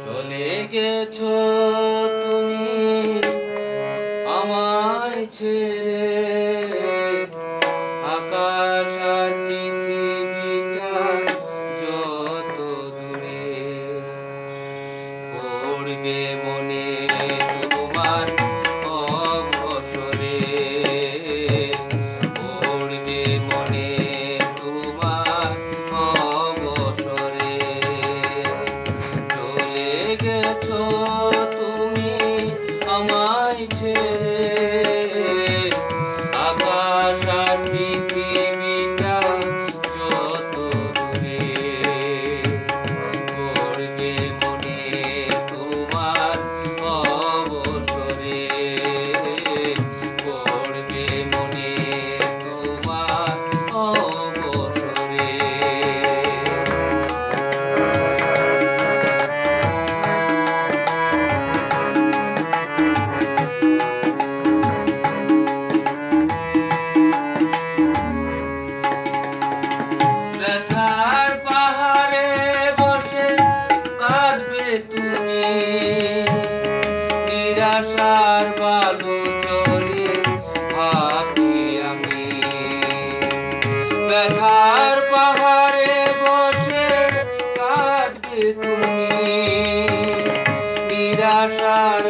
চলে গেছো তুমি আমায় ছেড়ে, আকাশ আর পৃথিবীটা যত দূরে। পড়বে মনে তোমার অবসরে, পড়বে মনে তোমার অবসরে। চলে গেছো তুমি আমায় ছেড়ে, আকাশ আর পৃথিবীটা যত দূরে। পড়বে মনে তোমার অবসরে, পড়বে মনে তোমার অবসরে। ব্যথার পাহাড়ে বসে কাঁদবে তুমি, নিরাশার বালু চলে ভাবছি আমি। ব্যথার পাহাড়ে বসে কাঁদবে তুমি, নিরাশার